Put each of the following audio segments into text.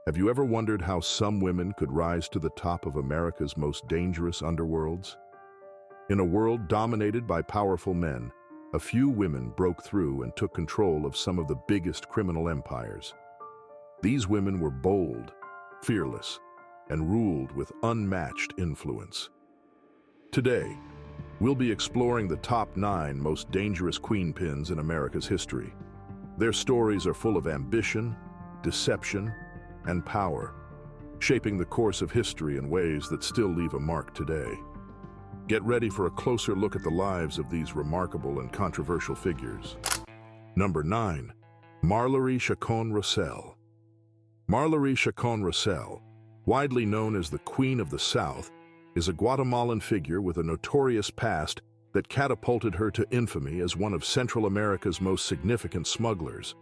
Have you ever wondered how some women could rise to the top of America's most dangerous underworlds? In a world dominated by powerful men, a few women broke through and took control of some of the biggest criminal empires. These women were bold, fearless, and ruled with unmatched influence. Today, we'll be exploring the top 9 most dangerous queenpins in America's history. Their stories are full of ambition, deception, and power, shaping the course of history in ways that still leave a mark today. Get ready for a closer look at the lives of these remarkable and controversial figures. Number 9. Marllory Chacon Rossell. Marllory Chacon Rossell, widely known as the Queen of the South, is a Guatemalan figure with a notorious past that catapulted her to infamy as one of Central America's most significant smugglers.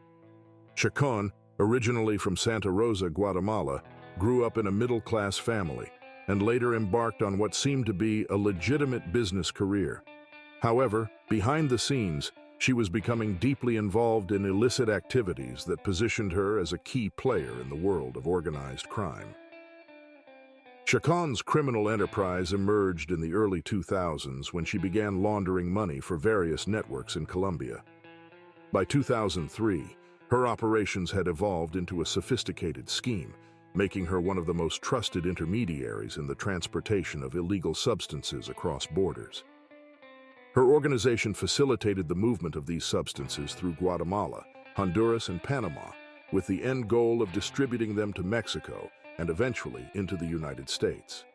Chacon, originally from Santa Rosa, Guatemala, grew up in a middle-class family and later embarked on what seemed to be a legitimate business career. However, behind the scenes, she was becoming deeply involved in illicit activities that positioned her as a key player in the world of organized crime. Chacon's criminal enterprise emerged in the early 2000s when she began laundering money for various networks in Colombia. By 2003, her operations had evolved into a sophisticated scheme, making her one of the most trusted intermediaries in the transportation of illegal substances across borders. Her organization facilitated the movement of these substances through Guatemala, Honduras, and Panama, with the end goal of distributing them to Mexico and eventually into the United States.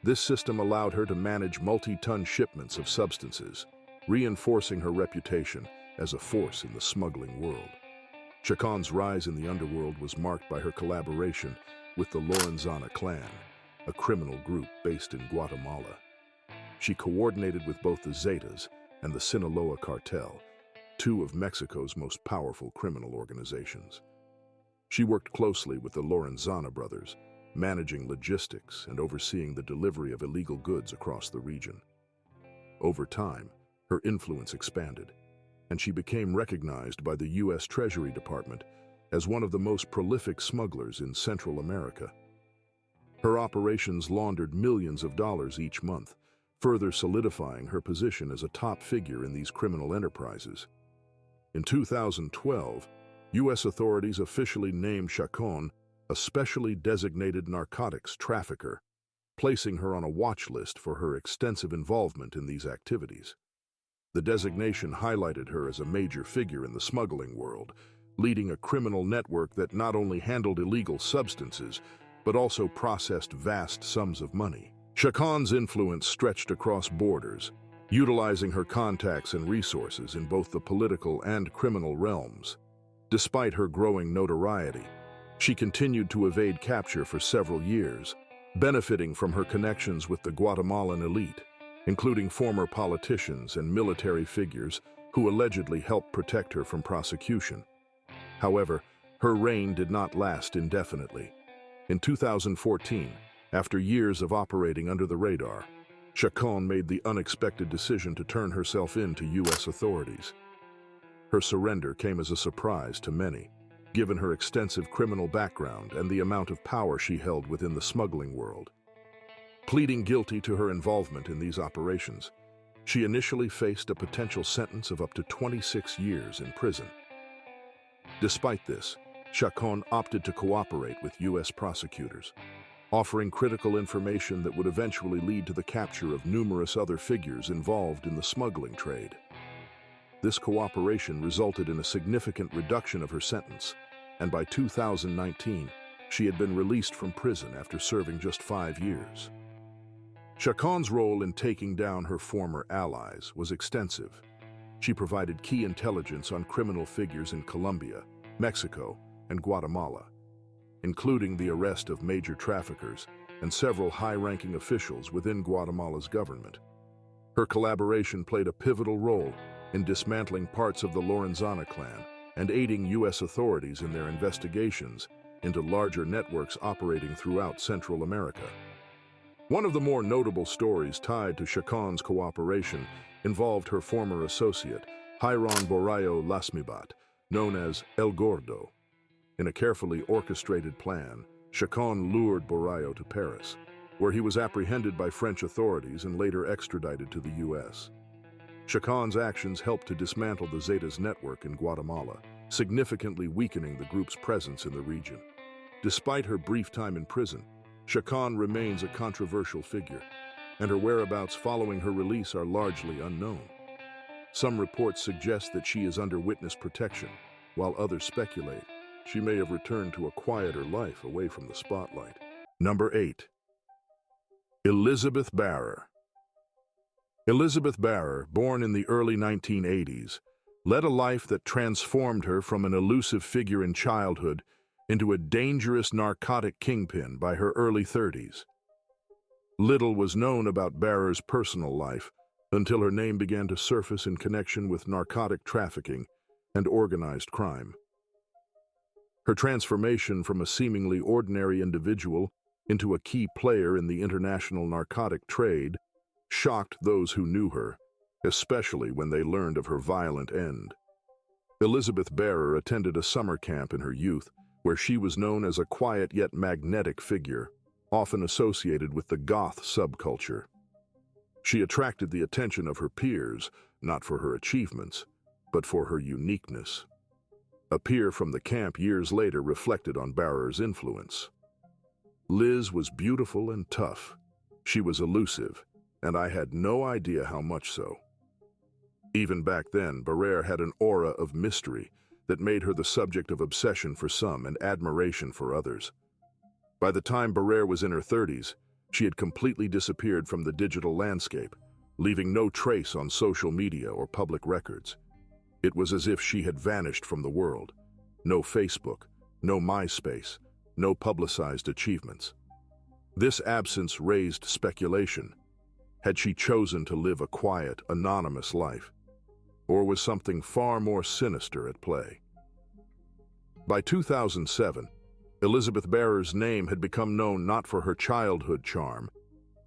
This system allowed her to manage multi-ton shipments of substances, reinforcing her reputation as a force in the smuggling world. Chacon's rise in the underworld was marked by her collaboration with the Lorenzana clan, a criminal group based in Guatemala. She coordinated with both the Zetas and the Sinaloa cartel, 2 of Mexico's most powerful criminal organizations. She worked closely with the Lorenzana brothers, managing logistics and overseeing the delivery of illegal goods across the region. Over time, her influence expanded, and she became recognized by the U.S. Treasury Department as one of the most prolific smugglers in Central America. Her operations laundered millions of dollars each month, further solidifying her position as a top figure in these criminal enterprises. In 2012, U.S. authorities officially named Chacon a specially designated narcotics trafficker, placing her on a watch list for her extensive involvement in these activities. The designation highlighted her as a major figure in the smuggling world, leading a criminal network that not only handled illegal substances, but also processed vast sums of money. Chacon's influence stretched across borders, utilizing her contacts and resources in both the political and criminal realms. Despite her growing notoriety, she continued to evade capture for several years, benefiting from her connections with the Guatemalan elite, including former politicians and military figures who allegedly helped protect her from prosecution. However, her reign did not last indefinitely. In 2014, after years of operating under the radar, Chacon made the unexpected decision to turn herself in to U.S. authorities. Her surrender came as a surprise to many, given her extensive criminal background and the amount of power she held within the smuggling world. Pleading guilty to her involvement in these operations, she initially faced a potential sentence of up to 26 years in prison. Despite this, Chacon opted to cooperate with U.S. prosecutors, offering critical information that would eventually lead to the capture of numerous other figures involved in the smuggling trade. This cooperation resulted in a significant reduction of her sentence, and by 2019, she had been released from prison after serving just 5 years. Chacon's role in taking down her former allies was extensive. She provided key intelligence on criminal figures in Colombia, Mexico, and Guatemala, including the arrest of major traffickers and several high-ranking officials within Guatemala's government. Her collaboration played a pivotal role in dismantling parts of the Lorenzana clan and aiding U.S. authorities in their investigations into larger networks operating throughout Central America. One of the more notable stories tied to Chacon's cooperation involved her former associate, Hiron Borrayo Lasmibat, known as El Gordo. In a carefully orchestrated plan, Chacon lured Borraio to Paris, where he was apprehended by French authorities and later extradited to the U.S. Chacon's actions helped to dismantle the Zetas network in Guatemala, significantly weakening the group's presence in the region. Despite her brief time in prison, Chacon remains a controversial figure, and her whereabouts following her release are largely unknown. Some reports suggest that she is under witness protection, while others speculate she may have returned to a quieter life away from the spotlight. Number 8. Elizabeth Barrer. Elizabeth Barrer, born in the early 1980s, led a life that transformed her from an elusive figure in childhood into a dangerous narcotic kingpin by her early 30s. Little was known about Barrer's personal life until her name began to surface in connection with narcotic trafficking and organized crime. Her transformation from a seemingly ordinary individual into a key player in the international narcotic trade shocked those who knew her, especially when they learned of her violent end. Elizabeth Barrer attended a summer camp in her youth where she was known as a quiet yet magnetic figure, often associated with the goth subculture. She attracted the attention of her peers, not for her achievements, but for her uniqueness. A peer from the camp years later reflected on Barrer's influence. Liz was beautiful and tough. She was elusive, and I had no idea how much so. Even back then, Barrer had an aura of mystery that made her the subject of obsession for some and admiration for others. By the time Barrer was in her 30s, she had completely disappeared from the digital landscape, leaving no trace on social media or public records. It was as if she had vanished from the world. No Facebook, no MySpace, no publicized achievements. This absence raised speculation. Had she chosen to live a quiet, anonymous life? Or was something far more sinister at play? By 2007, Elizabeth Barrer's name had become known not for her childhood charm,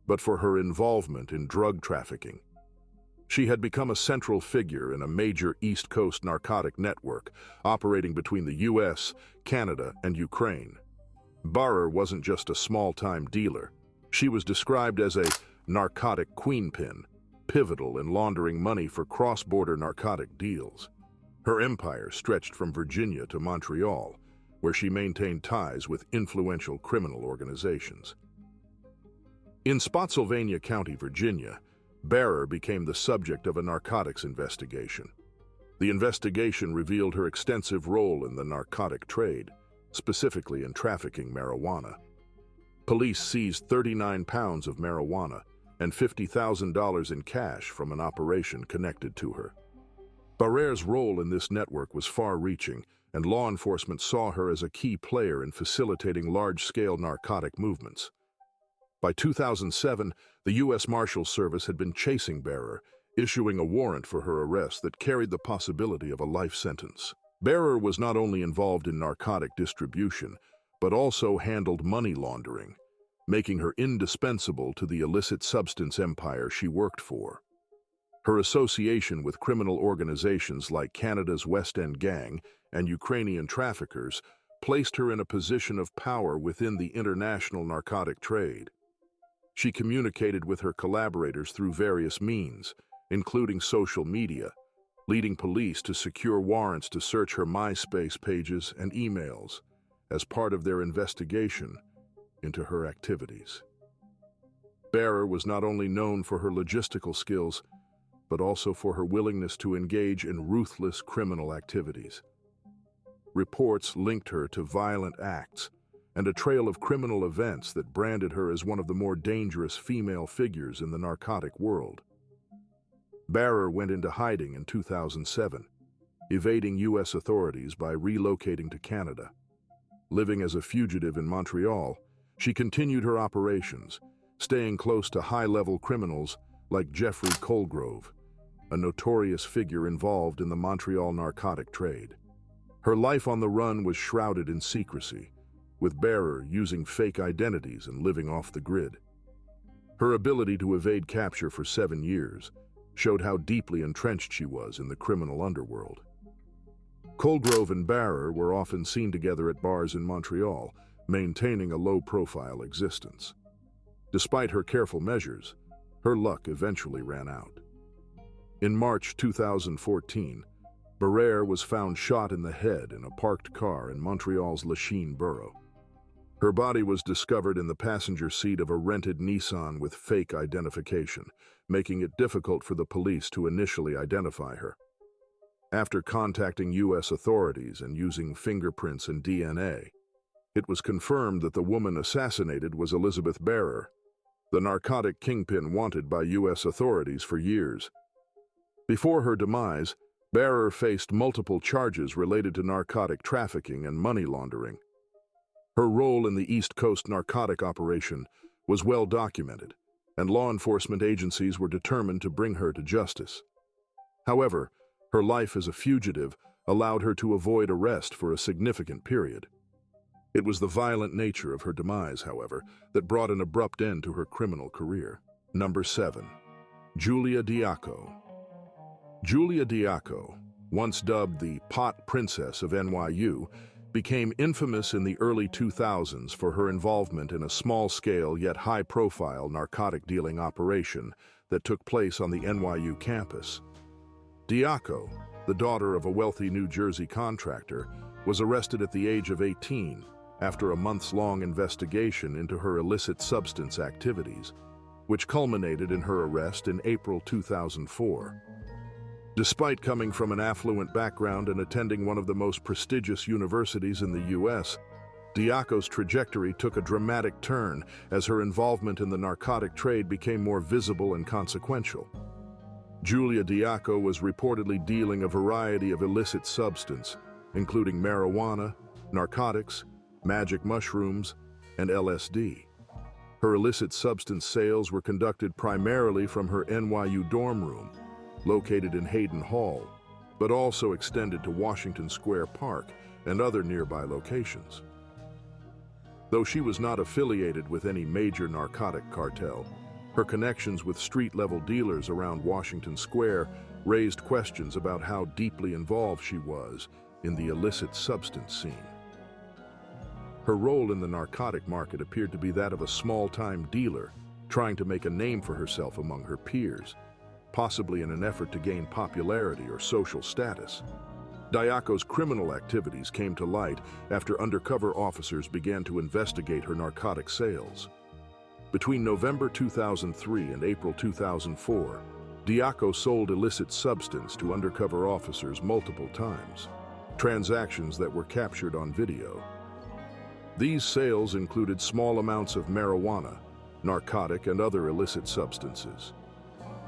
but for her involvement in drug trafficking. She had become a central figure in a major East Coast narcotic network operating between the U.S., Canada, and Ukraine. Barrer wasn't just a small-time dealer. She was described as a narcotic queenpin, pivotal in laundering money for cross-border narcotic deals. Her empire stretched from Virginia to Montreal, where she maintained ties with influential criminal organizations. In Spotsylvania County, Virginia, Barrer became the subject of a narcotics investigation. The investigation revealed her extensive role in the narcotic trade, specifically in trafficking marijuana. Police seized 39 pounds of marijuana and $50,000 in cash from an operation connected to her. Barrer's role in this network was far-reaching, and law enforcement saw her as a key player in facilitating large-scale narcotic movements. By 2007, the U.S. Marshals Service had been chasing Barrer, issuing a warrant for her arrest that carried the possibility of a life sentence. Barrer was not only involved in narcotic distribution, but also handled money laundering, making her indispensable to the illicit substance empire she worked for. Her association with criminal organizations like Canada's West End Gang and Ukrainian traffickers placed her in a position of power within the international narcotic trade. She communicated with her collaborators through various means, including social media, leading police to secure warrants to search her MySpace pages and emails as part of their investigation into her activities. Barrer was not only known for her logistical skills, but also for her willingness to engage in ruthless criminal activities. Reports linked her to violent acts and a trail of criminal events that branded her as one of the more dangerous female figures in the narcotic world. Barrer went into hiding in 2007, evading U.S. authorities by relocating to Canada. Living as a fugitive in Montreal, she continued her operations, staying close to high-level criminals like Jeffrey Colgrove, a notorious figure involved in the Montreal narcotic trade. Her life on the run was shrouded in secrecy, with Barrer using fake identities and living off the grid. Her ability to evade capture for 7 years showed how deeply entrenched she was in the criminal underworld. Colgrove and Barrer were often seen together at bars in Montreal, maintaining a low-profile existence. Despite her careful measures, her luck eventually ran out. In March 2014, Barrer was found shot in the head in a parked car in Montreal's Lachine borough. Her body was discovered in the passenger seat of a rented Nissan with fake identification, making it difficult for the police to initially identify her. After contacting U.S. authorities and using fingerprints and DNA, it was confirmed that the woman assassinated was Elizabeth Barrer, the narcotic kingpin wanted by U.S. authorities for years. Before her demise, Barrer faced multiple charges related to narcotic trafficking and money laundering. Her role in the East Coast narcotic operation was well documented, and law enforcement agencies were determined to bring her to justice. However, her life as a fugitive allowed her to avoid arrest for a significant period. It was the violent nature of her demise, however, that brought an abrupt end to her criminal career. Number 7. Julia Diako. Julia Diako, once dubbed the Pot Princess of NYU, became infamous in the early 2000s for her involvement in a small-scale yet high-profile narcotic-dealing operation that took place on the NYU campus. Diako, the daughter of a wealthy New Jersey contractor, was arrested at the age of 18 after a months-long investigation into her illicit substance activities, which culminated in her arrest in April 2004. Despite coming from an affluent background and attending one of the most prestigious universities in the U.S., Diako's trajectory took a dramatic turn as her involvement in the narcotic trade became more visible and consequential. Julia Diako was reportedly dealing a variety of illicit substances, including marijuana, narcotics, magic mushrooms, and LSD. Her illicit substance sales were conducted primarily from her NYU dorm room, located in Hayden Hall, but also extended to Washington Square Park and other nearby locations. Though she was not affiliated with any major narcotic cartel, her connections with street-level dealers around Washington Square raised questions about how deeply involved she was in the illicit substance scene. Her role in the narcotic market appeared to be that of a small-time dealer trying to make a name for herself among her peers, possibly in an effort to gain popularity or social status. Diako's criminal activities came to light after undercover officers began to investigate her narcotic sales. Between November 2003 and April 2004, Diako sold illicit substance to undercover officers multiple times, transactions that were captured on video. These sales included small amounts of marijuana, narcotic, and other illicit substances.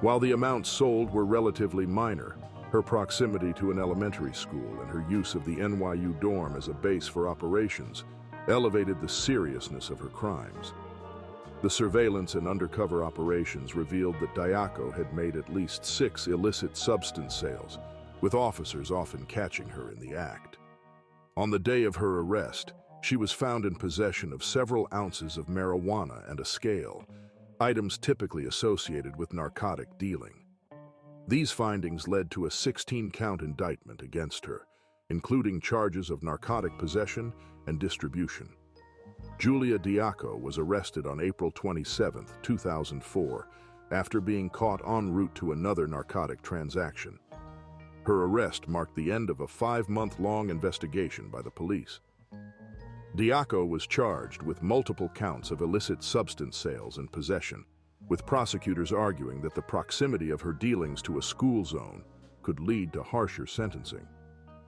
While the amounts sold were relatively minor, her proximity to an elementary school and her use of the NYU dorm as a base for operations elevated the seriousness of her crimes. The surveillance and undercover operations revealed that Diako had made at least 6 illicit substance sales, with officers often catching her in the act. On the day of her arrest, she was found in possession of several ounces of marijuana and a scale, items typically associated with narcotic dealing. These findings led to a 16-count indictment against her, including charges of narcotic possession and distribution. Julia Diako was arrested on April 27, 2004, after being caught en route to another narcotic transaction. Her arrest marked the end of a 5-month-long investigation by the police. Diako was charged with multiple counts of illicit substance sales and possession, with prosecutors arguing that the proximity of her dealings to a school zone could lead to harsher sentencing.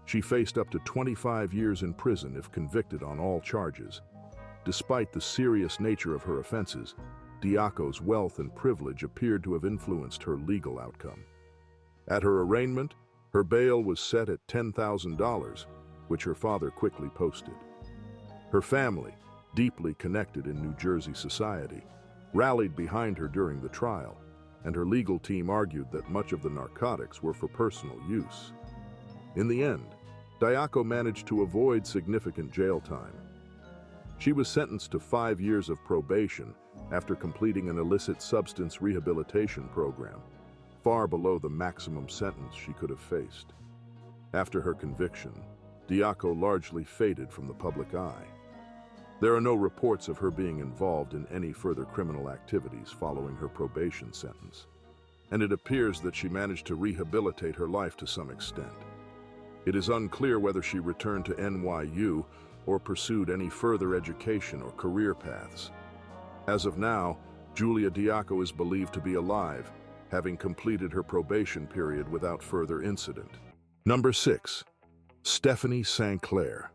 She faced up to 25 years in prison if convicted on all charges. Despite the serious nature of her offenses, Diako's wealth and privilege appeared to have influenced her legal outcome. At her arraignment, her bail was set at $10,000, which her father quickly posted. Her family, deeply connected in New Jersey society, rallied behind her during the trial, and her legal team argued that much of the narcotics were for personal use. In the end, Diako managed to avoid significant jail time. She was sentenced to 5 years of probation after completing an illicit substance rehabilitation program, far below the maximum sentence she could have faced. After her conviction, Diako largely faded from the public eye. There are no reports of her being involved in any further criminal activities following her probation sentence, and it appears that she managed to rehabilitate her life to some extent. It is unclear whether she returned to NYU or pursued any further education or career paths. As of now, Julia Diako is believed to be alive, having completed her probation period without further incident. Number 6. Stephanie St. Clair.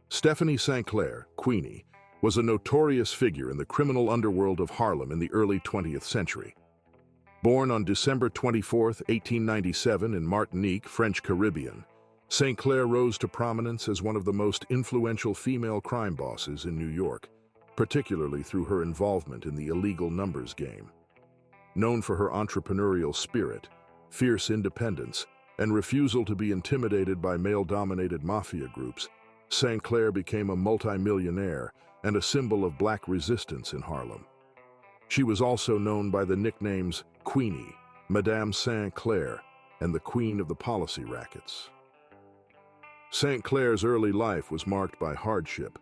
Stephanie St. Clair, Queenie, was a notorious figure in the criminal underworld of Harlem in the early 20th century. Born on December 24, 1897 in Martinique, French Caribbean, St. Clair rose to prominence as one of the most influential female crime bosses in New York, particularly through her involvement in the illegal numbers game. Known for her entrepreneurial spirit, fierce independence, and refusal to be intimidated by male-dominated mafia groups, St. Clair became a multimillionaire and a symbol of black resistance in Harlem. She was also known by the nicknames Queenie, Madame St. Clair, and the Queen of the Policy Rackets. St. Clair's early life was marked by hardship.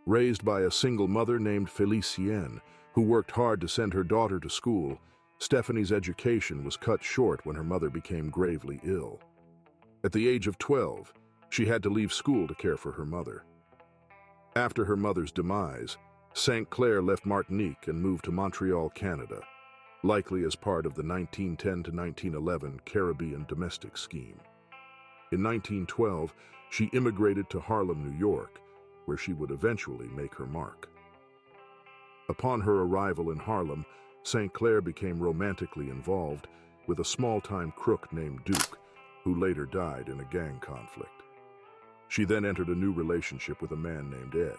Raised by a single mother named Felicienne, who worked hard to send her daughter to school, Stephanie's education was cut short when her mother became gravely ill. At the age of 12, she had to leave school to care for her mother. After her mother's demise, St. Clair left Martinique and moved to Montreal, Canada, likely as part of the 1910 to 1911 Caribbean domestic scheme. In 1912, she immigrated to Harlem, New York, where she would eventually make her mark. Upon her arrival in Harlem, St. Clair became romantically involved with a small-time crook named Duke, who later died in a gang conflict. She then entered a new relationship with a man named Ed,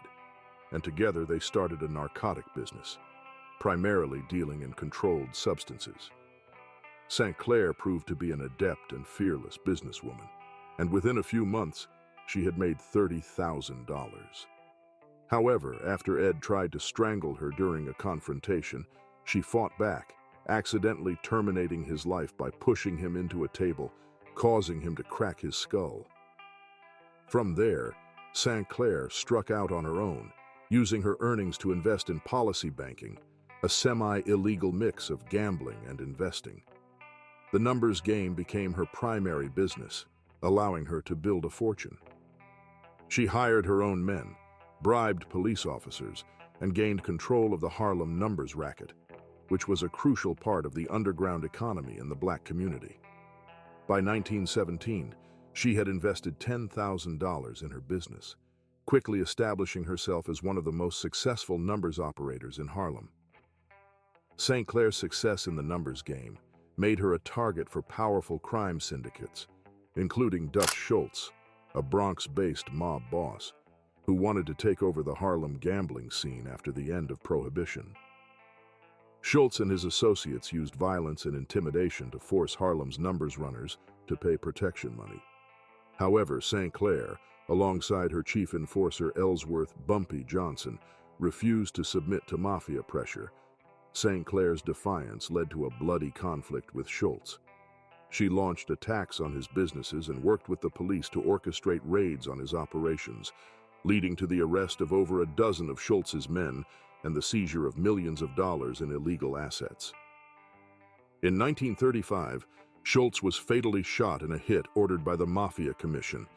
and together they started a narcotic business, primarily dealing in controlled substances. St. Clair proved to be an adept and fearless businesswoman, and within a few months, she had made $30,000. However, after Ed tried to strangle her during a confrontation, she fought back, accidentally terminating his life by pushing him into a table, causing him to crack his skull. From there, St. Clair struck out on her own, using her earnings to invest in policy banking, a semi-illegal mix of gambling and investing. The numbers game became her primary business, allowing her to build a fortune. She hired her own men, bribed police officers, and gained control of the Harlem numbers racket, which was a crucial part of the underground economy in the black community. By 1917, she had invested $10,000 in her business, quickly establishing herself as one of the most successful numbers operators in Harlem. St. Clair's success in the numbers game made her a target for powerful crime syndicates, including Dutch Schultz, a Bronx-based mob boss, who wanted to take over the Harlem gambling scene after the end of Prohibition. Schultz and his associates used violence and intimidation to force Harlem's numbers runners to pay protection money. However, St. Clair, alongside her chief enforcer Ellsworth "Bumpy" Johnson, refused to submit to mafia pressure. St. Clair's defiance led to a bloody conflict with Schultz. She launched attacks on his businesses and worked with the police to orchestrate raids on his operations, leading to the arrest of over a dozen of Schultz's men and the seizure of millions of dollars in illegal assets. In 1935, Schultz was fatally shot in a hit ordered by the Mafia Commission,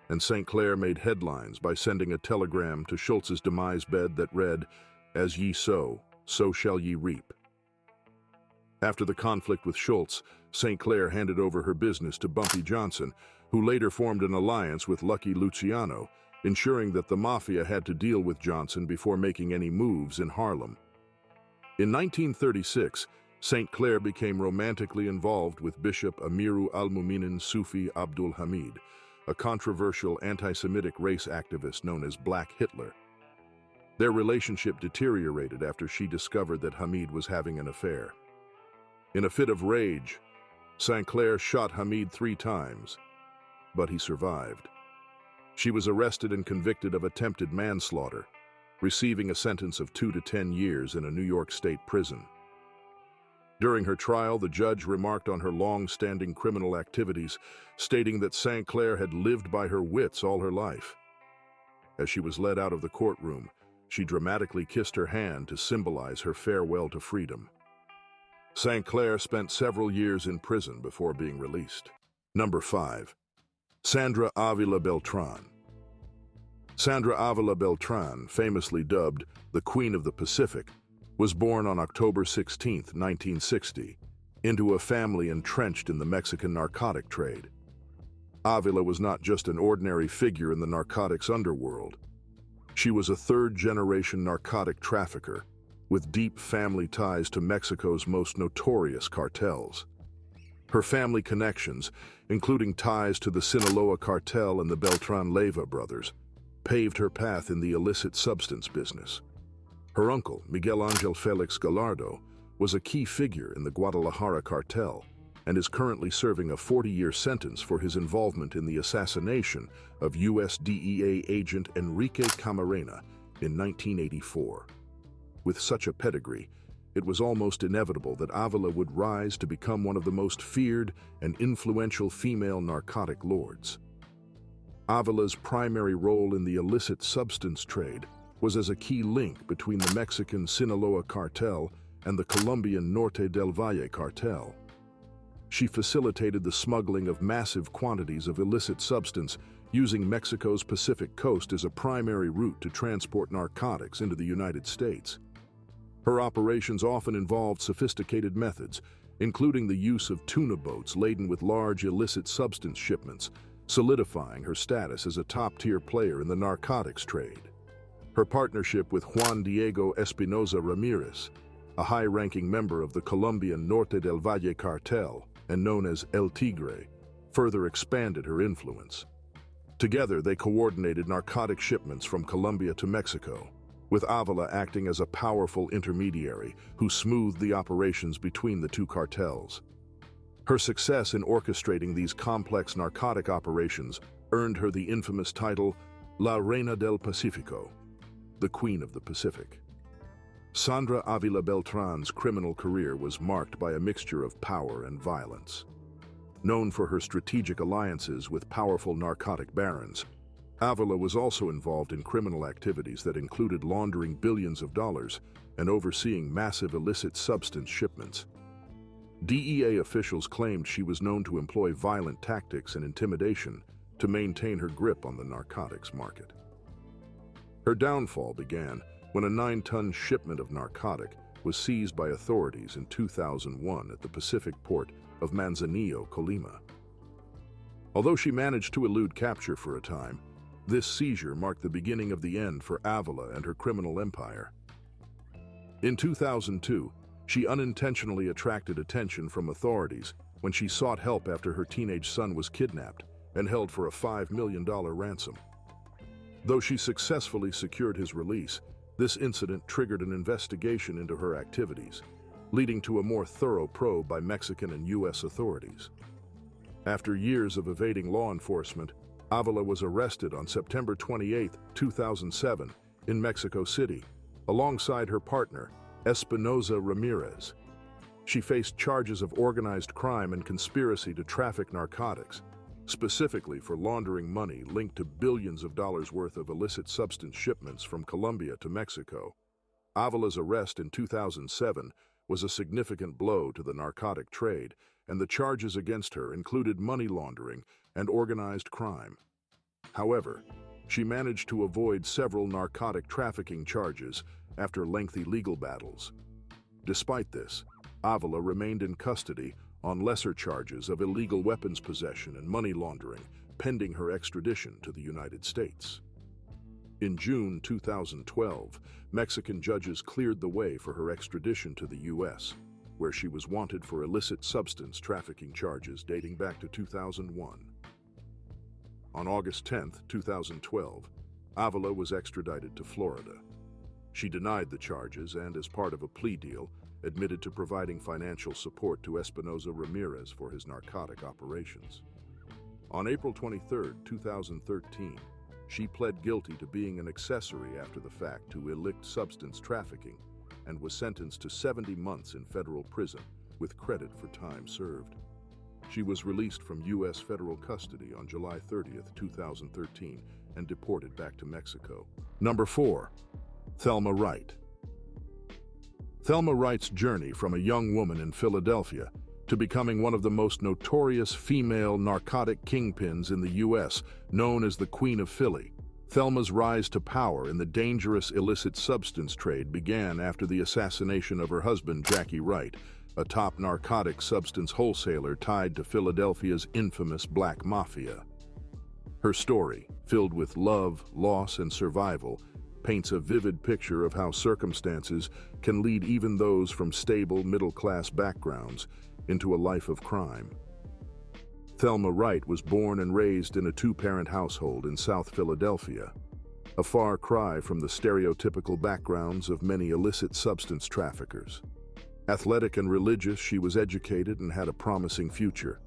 and St. Clair made headlines by sending a telegram to Schultz's demise bed that read, "As ye sow, so shall ye reap." After the conflict with Schultz, St. Clair handed over her business to Bumpy Johnson, who later formed an alliance with Lucky Luciano, ensuring that the Mafia had to deal with Johnson before making any moves in Harlem. In 1936, St. Clair became romantically involved with Bishop Amiru al-Muminin Sufi Abdul Hamid, a controversial anti-Semitic race activist known as Black Hitler. Their relationship deteriorated after she discovered that Hamid was having an affair. In a fit of rage, St. Clair shot Hamid 3 times, but he survived. She was arrested and convicted of attempted manslaughter, receiving a sentence of 2 to 10 years in a New York State prison. During her trial, the judge remarked on her long-standing criminal activities, stating that St. Clair had lived by her wits all her life. As she was led out of the courtroom, she dramatically kissed her hand to symbolize her farewell to freedom. St. Clair spent several years in prison before being released. Number 5. Sandra Avila Beltran. Sandra Avila Beltran, famously dubbed the Queen of the Pacific, was born on October 16, 1960, into a family entrenched in the Mexican narcotic trade. Avila was not just an ordinary figure in the narcotics underworld. She was a third-generation narcotic trafficker with deep family ties to Mexico's most notorious cartels. Her family connections, including ties to the Sinaloa cartel and the Beltran Leyva brothers, paved her path in the illicit substance business. Her uncle, Miguel Angel Felix Gallardo, was a key figure in the Guadalajara cartel and is currently serving a 40-year sentence for his involvement in the assassination of U.S. DEA agent Enrique Camarena in 1984. With such a pedigree, it was almost inevitable that Avila would rise to become one of the most feared and influential female narcotic lords. Avila's primary role in the illicit substance trade was as a key link between the Mexican Sinaloa cartel and the Colombian Norte del Valle cartel. She facilitated the smuggling of massive quantities of illicit substance, using Mexico's Pacific coast as a primary route to transport narcotics into the United States. Her operations often involved sophisticated methods, including the use of tuna boats laden with large illicit substance shipments, solidifying her status as a top-tier player in the narcotics trade. Her partnership with Juan Diego Espinoza Ramirez, a high-ranking member of the Colombian Norte del Valle cartel and known as El Tigre, further expanded her influence. Together, they coordinated narcotic shipments from Colombia to Mexico, with Avila acting as a powerful intermediary who smoothed the operations between the two cartels. Her success in orchestrating these complex narcotic operations earned her the infamous title La Reina del Pacifico, the Queen of the Pacific. Sandra Avila Beltran's criminal career was marked by a mixture of power and violence. Known for her strategic alliances with powerful narcotic barons, Avila was also involved in criminal activities that included laundering billions of dollars and overseeing massive illicit substance shipments. DEA officials claimed she was known to employ violent tactics and intimidation to maintain her grip on the narcotics market. Her downfall began when a 9-ton shipment of narcotic was seized by authorities in 2001 at the Pacific port of Manzanillo, Colima. Although she managed to elude capture for a time, this seizure marked the beginning of the end for Avila and her criminal empire. In 2002, she unintentionally attracted attention from authorities when she sought help after her teenage son was kidnapped and held for a $5 million ransom. Though she successfully secured his release, this incident triggered an investigation into her activities, leading to a more thorough probe by Mexican and U.S. authorities. After years of evading law enforcement, Avila was arrested on September 28, 2007, in Mexico City, alongside her partner, Espinoza Ramirez. She faced charges of organized crime and conspiracy to traffic narcotics, specifically for laundering money linked to billions of dollars worth of illicit substance shipments from Colombia to Mexico. Avila's arrest in 2007 was a significant blow to the narcotic trade, and the charges against her included money laundering and organized crime. However, she managed to avoid several narcotic trafficking charges after lengthy legal battles. Despite this, Avila remained in custody on lesser charges of illegal weapons possession and money laundering, pending her extradition to the United States. In June 2012, Mexican judges cleared the way for her extradition to the U.S., where she was wanted for illicit substance trafficking charges dating back to 2001. On August 10, 2012, Avila was extradited to Florida. She denied the charges and, as part of a plea deal, admitted to providing financial support to Espinoza Ramirez for his narcotic operations. On April 23, 2013, she pled guilty to being an accessory after the fact to illicit substance trafficking and was sentenced to 70 months in federal prison with credit for time served. She was released from U.S. federal custody on July 30th, 2013, and deported back to Mexico. Number 4. Thelma Wright. Thelma Wright's journey from a young woman in Philadelphia to becoming one of the most notorious female narcotic kingpins in the U.S., known as the Queen of Philly. Thelma's rise to power in the dangerous illicit substance trade began after the assassination of her husband, Jackie Wright, a top narcotic substance wholesaler tied to Philadelphia's infamous Black Mafia. Her story, filled with love, loss, and survival, paints a vivid picture of how circumstances can lead even those from stable middle-class backgrounds into a life of crime. Thelma Wright was born and raised in a two-parent household in South Philadelphia, a far cry from the stereotypical backgrounds of many illicit substance traffickers. Athletic and religious, she was educated and had a promising future.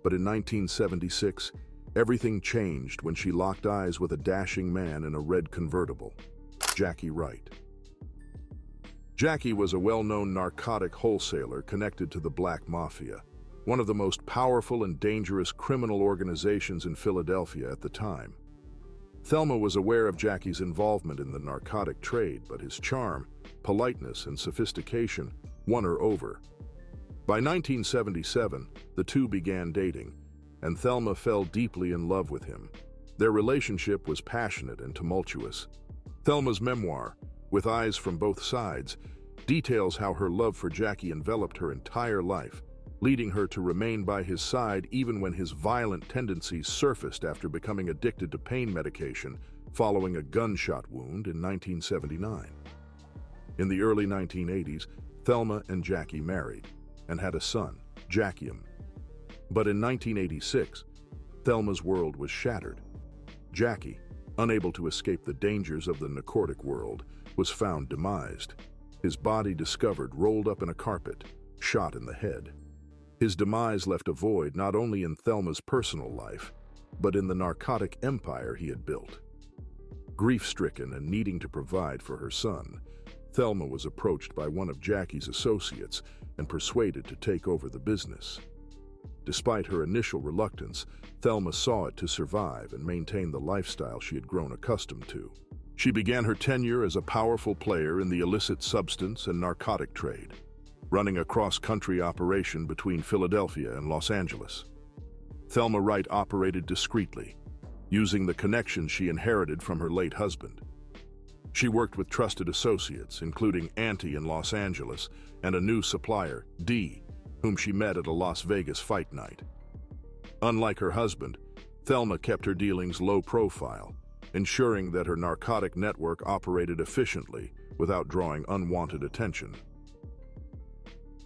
But in 1976, everything changed when she locked eyes with a dashing man in a red convertible, Jackie Wright. Jackie was a well-known narcotic wholesaler connected to the Black Mafia, one of the most powerful and dangerous criminal organizations in Philadelphia at the time. Thelma was aware of Jackie's involvement in the narcotic trade, but his charm, politeness, and sophistication won her over. By 1977, the two began dating, and Thelma fell deeply in love with him. Their relationship was passionate and tumultuous. Thelma's memoir, With Eyes from Both Sides, details how her love for Jackie enveloped her entire life, leading her to remain by his side even when his violent tendencies surfaced after becoming addicted to pain medication following a gunshot wound in 1979. In the early 1980s, Thelma and Jackie married and had a son, Jackium. But in 1986, Thelma's world was shattered. Jackie, unable to escape the dangers of the narcotic world, was found demised. His body discovered rolled up in a carpet, shot in the head. His demise left a void not only in Thelma's personal life, but in the narcotic empire he had built. Grief-stricken and needing to provide for her son, Thelma was approached by one of Jackie's associates and persuaded to take over the business. Despite her initial reluctance, Thelma saw it to survive and maintain the lifestyle she had grown accustomed to. She began her tenure as a powerful player in the illicit substance and narcotic trade, running a cross-country operation between Philadelphia and Los Angeles. Thelma Wright operated discreetly, using the connections she inherited from her late husband. She worked with trusted associates, including Auntie in Los Angeles and a new supplier, Dee, whom she met at a Las Vegas fight night. Unlike her husband, Thelma kept her dealings low profile, ensuring that her narcotic network operated efficiently without drawing unwanted attention.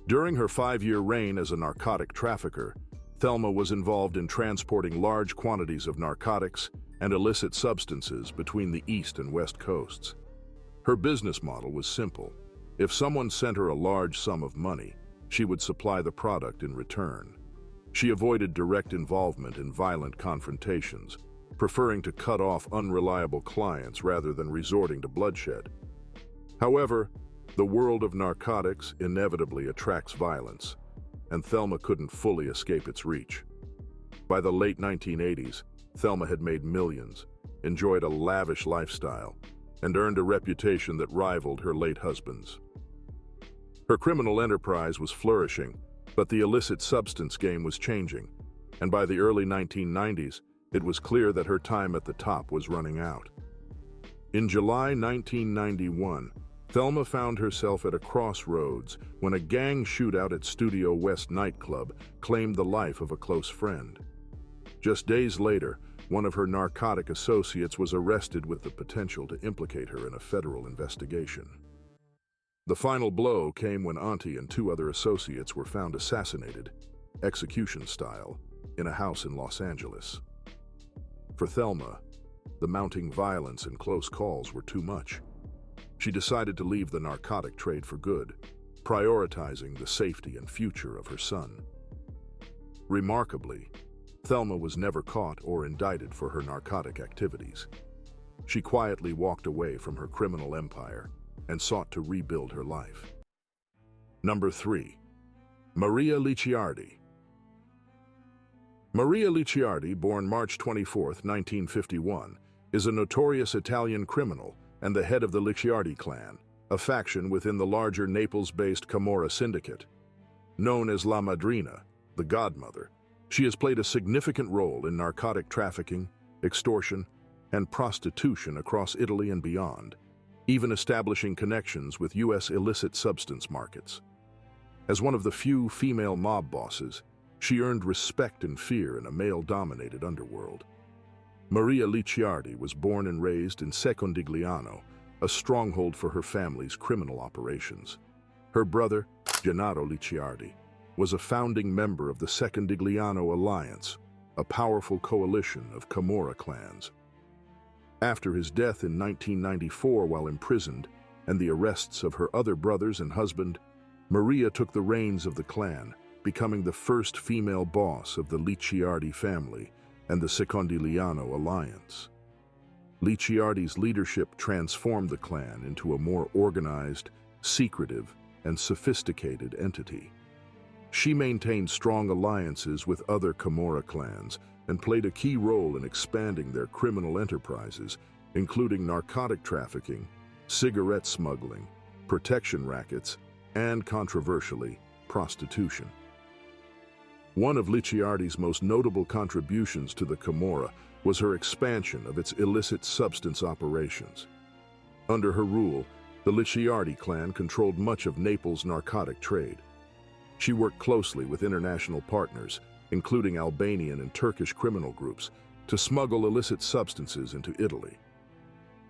During her 5-year reign as a narcotic trafficker, Thelma was involved in transporting large quantities of narcotics and illicit substances between the East and West Coasts. Her business model was simple. If someone sent her a large sum of money, she would supply the product in return. She avoided direct involvement in violent confrontations, preferring to cut off unreliable clients rather than resorting to bloodshed. However, the world of narcotics inevitably attracts violence, and Thelma couldn't fully escape its reach. By the late 1980s, Thelma had made millions, enjoyed a lavish lifestyle, and earned a reputation that rivaled her late husband's. Her criminal enterprise was flourishing, but the illicit substance game was changing, and by the early 1990s, it was clear that her time at the top was running out. In July 1991, Thelma found herself at a crossroads when a gang shootout at Studio West nightclub claimed the life of a close friend. Just days later, one of her narcotic associates was arrested with the potential to implicate her in a federal investigation. The final blow came when Auntie and 2 other associates were found assassinated, execution style, in a house in Los Angeles. For Thelma, the mounting violence and close calls were too much. She decided to leave the narcotic trade for good, prioritizing the safety and future of her son. Remarkably, Thelma was never caught or indicted for her narcotic activities. She quietly walked away from her criminal empire and sought to rebuild her life. Number 3. Maria Licciardi. Maria Licciardi, born March 24, 1951, is a notorious Italian criminal and the head of the Licciardi clan, a faction within the larger Naples-based Camorra syndicate. Known as La Madrina, the godmother, she has played a significant role in narcotic trafficking, extortion, and prostitution across Italy and beyond, even establishing connections with U.S. illicit substance markets. As one of the few female mob bosses, she earned respect and fear in a male-dominated underworld. Maria Licciardi was born and raised in Secondigliano, a stronghold for her family's criminal operations. Her brother, Gennaro Licciardi, was a founding member of the Secondigliano Alliance, a powerful coalition of Camorra clans. After his death in 1994 while imprisoned, and the arrests of her other brothers and husband, Maria took the reins of the clan, becoming the first female boss of the Licciardi family and the Secondigliano Alliance. Licciardi's leadership transformed the clan into a more organized, secretive, and sophisticated entity. She maintained strong alliances with other Camorra clans and played a key role in expanding their criminal enterprises, including narcotic trafficking, cigarette smuggling, protection rackets, and, controversially, prostitution. One of Licciardi's most notable contributions to the Camorra was her expansion of its illicit substance operations. Under her rule, the Licciardi clan controlled much of Naples' narcotic trade. She worked closely with international partners, including Albanian and Turkish criminal groups, to smuggle illicit substances into Italy.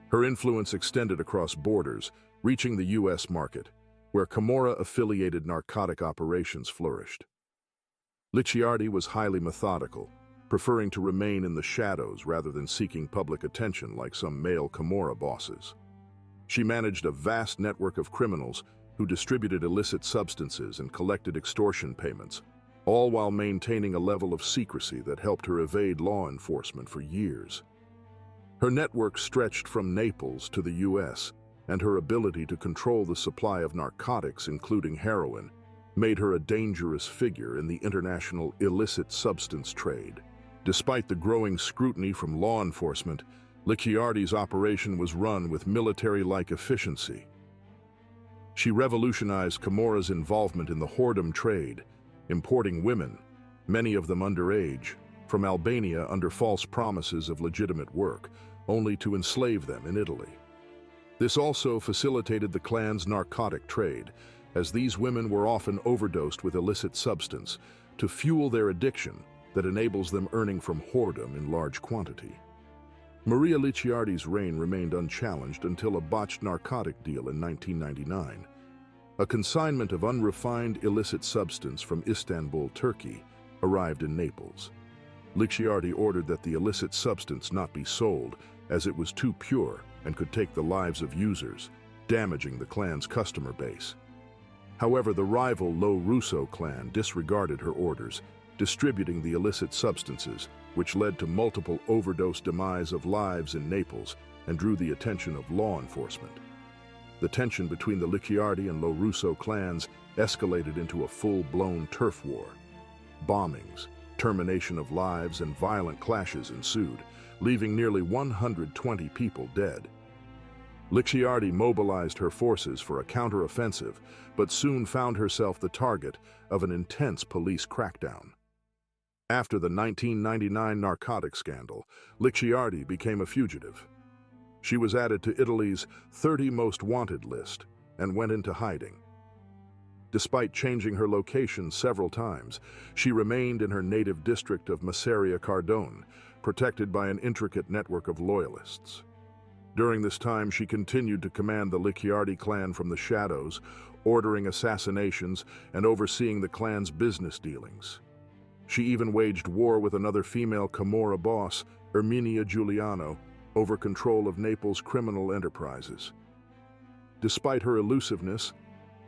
Her influence extended across borders, reaching the U.S. market, where Camorra-affiliated narcotic operations flourished. Licciardi was highly methodical, preferring to remain in the shadows rather than seeking public attention like some male Camorra bosses. She managed a vast network of criminals who distributed illicit substances and collected extortion payments, all while maintaining a level of secrecy that helped her evade law enforcement for years. Her network stretched from Naples to the U.S., and her ability to control the supply of narcotics, including heroin, made her a dangerous figure in the international illicit substance trade. Despite the growing scrutiny from law enforcement, Licciardi's operation was run with military-like efficiency. She revolutionized Camorra's involvement in the whoredom trade, importing women, many of them underage, from Albania under false promises of legitimate work, only to enslave them in Italy. This also facilitated the clan's narcotic trade, as these women were often overdosed with illicit substance to fuel their addiction that enables them earning from whoredom in large quantity. Maria Licciardi's reign remained unchallenged until a botched narcotic deal in 1999. A consignment of unrefined illicit substance from Istanbul, Turkey, arrived in Naples. Licciardi ordered that the illicit substance not be sold, as it was too pure and could take the lives of users, damaging the clan's customer base. However, the rival Lo Russo clan disregarded her orders, distributing the illicit substances, which led to multiple overdose demise of lives in Naples and drew the attention of law enforcement. The tension between the Licciardi and Lo Russo clans escalated into a full-blown turf war. Bombings, termination of lives, and violent clashes ensued, leaving nearly 120 people dead. Licciardi mobilized her forces for a counter-offensive, but soon found herself the target of an intense police crackdown. After the 1999 narcotic scandal, Licciardi became a fugitive. She was added to Italy's 30 Most Wanted list and went into hiding. Despite changing her location several times, she remained in her native district of Masseria Cardone, protected by an intricate network of loyalists. During this time, she continued to command the Licciardi clan from the shadows, ordering assassinations and overseeing the clan's business dealings. She even waged war with another female Camorra boss, Erminia Giuliano, over control of Naples' criminal enterprises. Despite her elusiveness,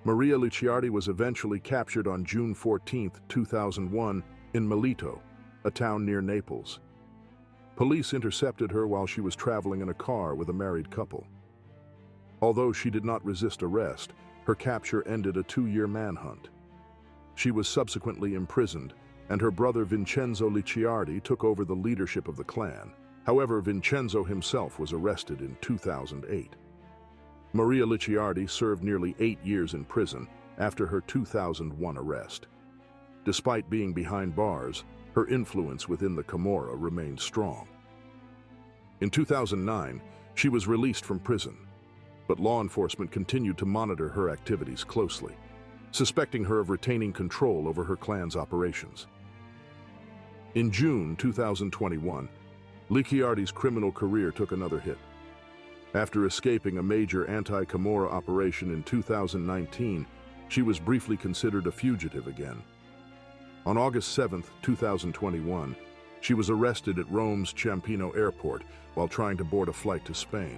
Maria Licciardi was eventually captured on June 14, 2001, in Melito, a town near Naples. Police intercepted her while she was traveling in a car with a married couple. Although she did not resist arrest, her capture ended a 2-year manhunt. She was subsequently imprisoned, and her brother Vincenzo Licciardi took over the leadership of the clan. However, Vincenzo himself was arrested in 2008. Maria Licciardi served nearly 8 years in prison after her 2001 arrest. Despite being behind bars, her influence within the Camorra remained strong. In 2009, she was released from prison, but law enforcement continued to monitor her activities closely, suspecting her of retaining control over her clan's operations. In June 2021, Licciardi's criminal career took another hit. After escaping a major anti-Camorra operation in 2019, she was briefly considered a fugitive again. On August 7, 2021, she was arrested at Rome's Ciampino airport while trying to board a flight to Spain.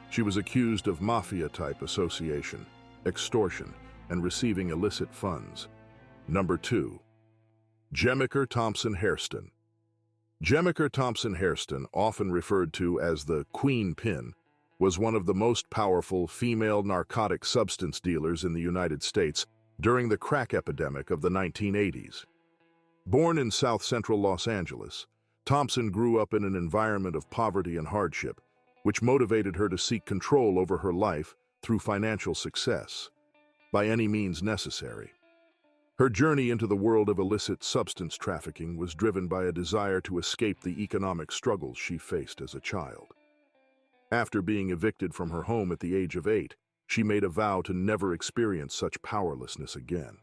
She was accused of mafia-type association, extortion, and receiving illicit funds. Number 2. Jemeker Thompson-Hairston. Jemeker Thompson-Hairston, often referred to as the Queen Pin, was one of the most powerful female narcotic substance dealers in the United States during the crack epidemic of the 1980s. Born in south-central Los Angeles, Thompson grew up in an environment of poverty and hardship, which motivated her to seek control over her life through financial success, by any means necessary. Her journey into the world of illicit substance trafficking was driven by a desire to escape the economic struggles she faced as a child. After being evicted from her home at the age of 8, she made a vow to never experience such powerlessness again,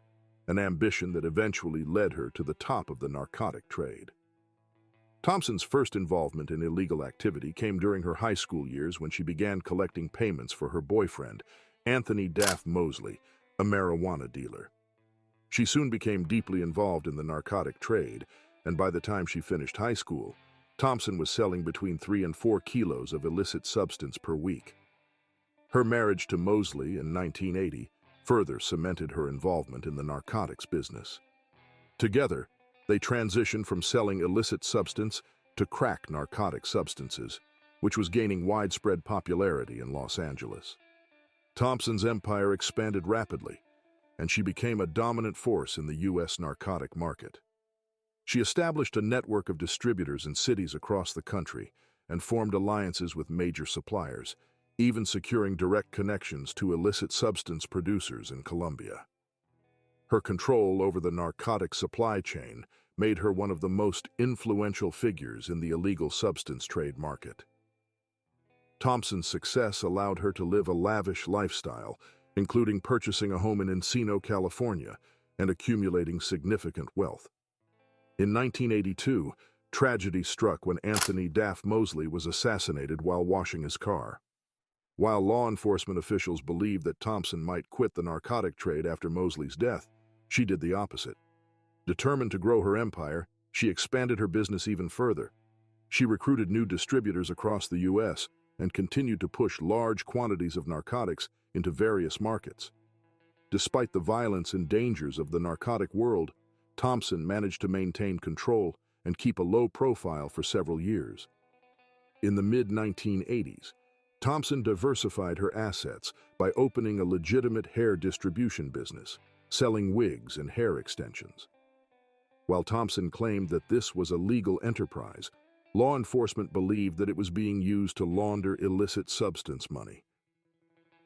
an ambition that eventually led her to the top of the narcotic trade. Thompson's first involvement in illegal activity came during her high school years when she began collecting payments for her boyfriend, Anthony Daff Mosley, a marijuana dealer. She soon became deeply involved in the narcotic trade, and by the time she finished high school, Thompson was selling between 3 and 4 kilos of illicit substance per week. Her marriage to Mosley in 1980 further cemented her involvement in the narcotics business. Together, they transitioned from selling illicit substance to crack narcotic substances, which was gaining widespread popularity in Los Angeles. Thompson's empire expanded rapidly, and she became a dominant force in the U.S. narcotic market. She established a network of distributors in cities across the country and formed alliances with major suppliers, even securing direct connections to illicit substance producers in Colombia. Her control over the narcotic supply chain made her one of the most influential figures in the illegal substance trade market. Thompson's success allowed her to live a lavish lifestyle, including purchasing a home in Encino, California, and accumulating significant wealth. In 1982, tragedy struck when Anthony Daff Mosley was assassinated while washing his car. While law enforcement officials believed that Thompson might quit the narcotic trade after Mosley's death, she did the opposite. Determined to grow her empire, she expanded her business even further. She recruited new distributors across the U.S. and continued to push large quantities of narcotics into various markets. Despite the violence and dangers of the narcotic world, Thompson managed to maintain control and keep a low profile for several years. In the mid-1980s, Thompson diversified her assets by opening a legitimate hair distribution business, selling wigs and hair extensions. While Thompson claimed that this was a legal enterprise, law enforcement believed that it was being used to launder illicit substance money.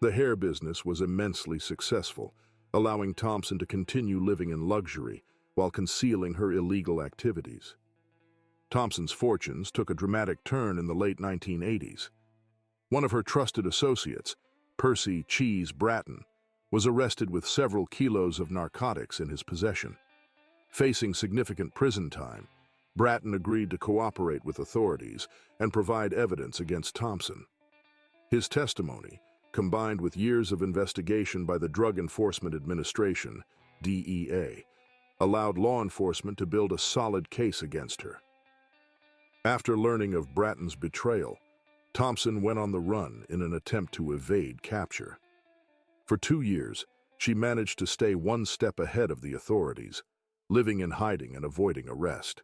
The hair business was immensely successful, allowing Thompson to continue living in luxury while concealing her illegal activities. Thompson's fortunes took a dramatic turn in the late 1980s. One of her trusted associates, Percy Cheese Bratton, was arrested with several kilos of narcotics in his possession. Facing significant prison time, Bratton agreed to cooperate with authorities and provide evidence against Thompson. His testimony, combined with years of investigation by the Drug Enforcement Administration, DEA, allowed law enforcement to build a solid case against her. After learning of Bratton's betrayal, Thompson went on the run in an attempt to evade capture. For 2 years, she managed to stay one step ahead of the authorities, living in hiding and avoiding arrest.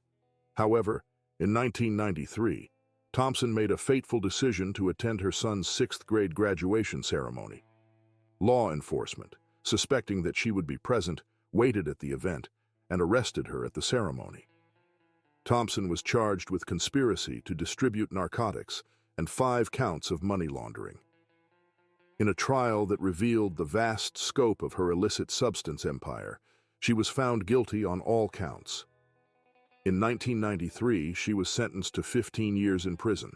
However, in 1993, Thompson made a fateful decision to attend her son's 6th grade graduation ceremony. Law enforcement, suspecting that she would be present, waited at the event, and arrested her at the ceremony. Thompson was charged with conspiracy to distribute narcotics and 5 counts of money laundering. In a trial that revealed the vast scope of her illicit substance empire, she was found guilty on all counts. In 1993, she was sentenced to 15 years in prison.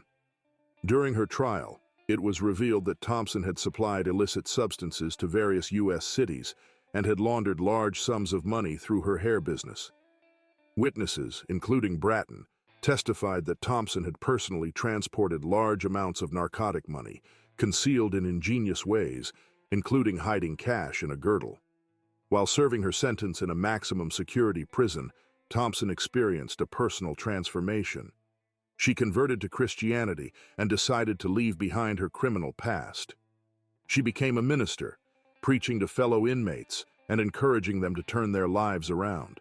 During her trial, it was revealed that Thompson had supplied illicit substances to various U.S. cities and had laundered large sums of money through her hair business. Witnesses, including Bratton, testified that Thompson had personally transported large amounts of narcotic money, concealed in ingenious ways, including hiding cash in a girdle. While serving her sentence in a maximum security prison, Thompson experienced a personal transformation. She converted to Christianity and decided to leave behind her criminal past. She became a minister, preaching to fellow inmates and encouraging them to turn their lives around.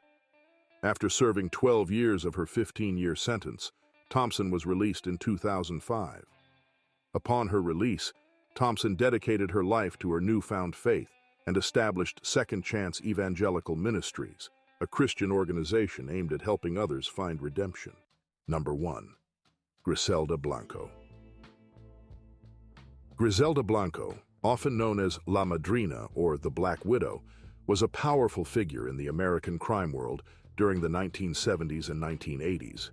After serving 12 years of her 15-year sentence, Thompson was released in 2005. Upon her release, Thompson dedicated her life to her newfound faith and established Second Chance Evangelical Ministries, a Christian organization aimed at helping others find redemption. Number 1. Griselda Blanco. Griselda Blanco, often known as La Madrina or the Black Widow, was a powerful figure in the American crime world during the 1970s and 1980s.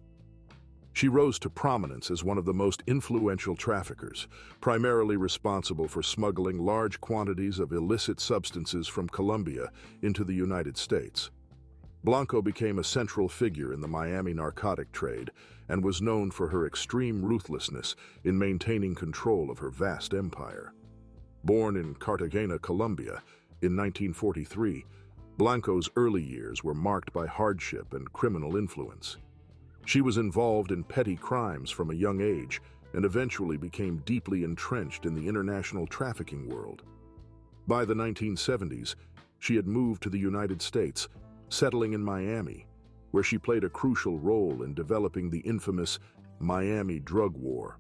She rose to prominence as one of the most influential traffickers, primarily responsible for smuggling large quantities of illicit substances from Colombia into the United States. Blanco became a central figure in the Miami narcotic trade and was known for her extreme ruthlessness in maintaining control of her vast empire. Born in Cartagena, Colombia, in 1943, Blanco's early years were marked by hardship and criminal influence. She was involved in petty crimes from a young age and eventually became deeply entrenched in the international trafficking world. By the 1970s, she had moved to the United States, settling in Miami, where she played a crucial role in developing the infamous Miami drug war.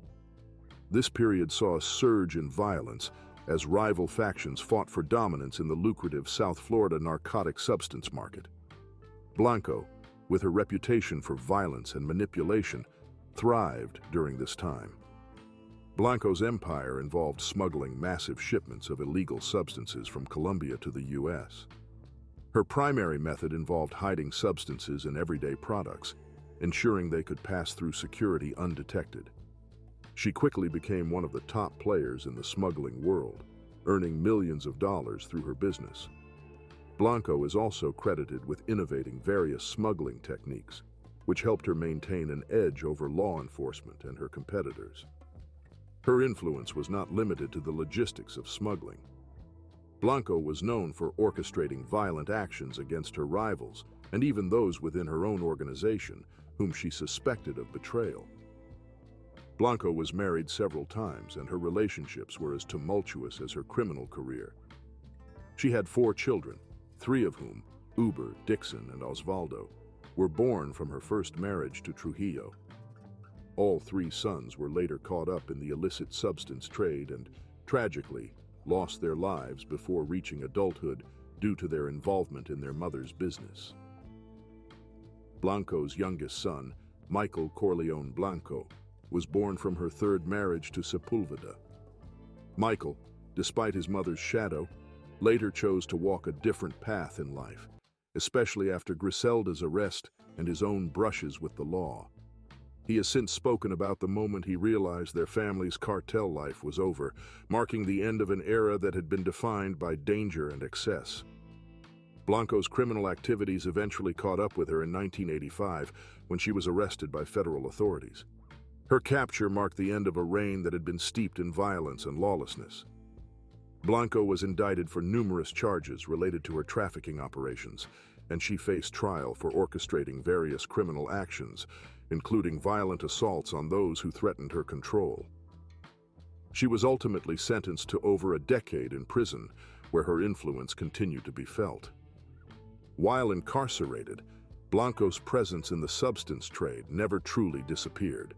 This period saw a surge in violence as rival factions fought for dominance in the lucrative South Florida narcotic substance market. Blanco, with her reputation for violence and manipulation, thrived during this time. Blanco's empire involved smuggling massive shipments of illegal substances from Colombia to the U.S. Her primary method involved hiding substances in everyday products, ensuring they could pass through security undetected. She quickly became one of the top players in the smuggling world, earning millions of dollars through her business. Blanco is also credited with innovating various smuggling techniques, which helped her maintain an edge over law enforcement and her competitors. Her influence was not limited to the logistics of smuggling. Blanco was known for orchestrating violent actions against her rivals and even those within her own organization, whom she suspected of betrayal. Blanco was married several times, and her relationships were as tumultuous as her criminal career. She had 4 children, 3 of whom, Uber, Dixon, and Osvaldo, were born from her first marriage to Trujillo. All 3 sons were later caught up in the illicit substance trade and, tragically, lost their lives before reaching adulthood due to their involvement in their mother's business. Blanco's youngest son, Michael Corleone Blanco, was born from her 3rd marriage to Sepulveda. Michael, despite his mother's shadow, later chose to walk a different path in life, especially after Griselda's arrest and his own brushes with the law. He has since spoken about the moment he realized their family's cartel life was over, marking the end of an era that had been defined by danger and excess. Blanco's criminal activities eventually caught up with her in 1985 when she was arrested by federal authorities. Her capture marked the end of a reign that had been steeped in violence and lawlessness. Blanco was indicted for numerous charges related to her trafficking operations, and she faced trial for orchestrating various criminal actions, including violent assaults on those who threatened her control. She was ultimately sentenced to over a decade in prison, where her influence continued to be felt. While incarcerated, Blanco's presence in the substance trade never truly disappeared.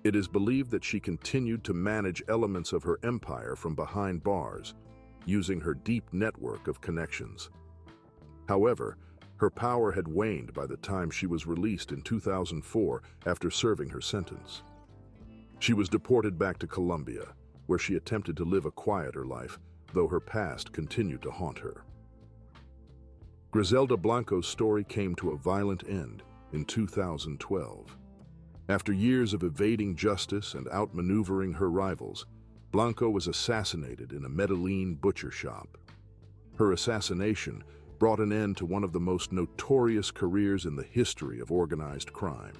It is believed that she continued to manage elements of her empire from behind bars, using her deep network of connections. However, her power had waned by the time she was released in 2004 after serving her sentence. She was deported back to Colombia, where she attempted to live a quieter life, though her past continued to haunt her. Griselda Blanco's story came to a violent end in 2012. After years of evading justice and outmaneuvering her rivals, Blanco was assassinated in a Medellin butcher shop. Her assassination brought an end to one of the most notorious careers in the history of organized crime.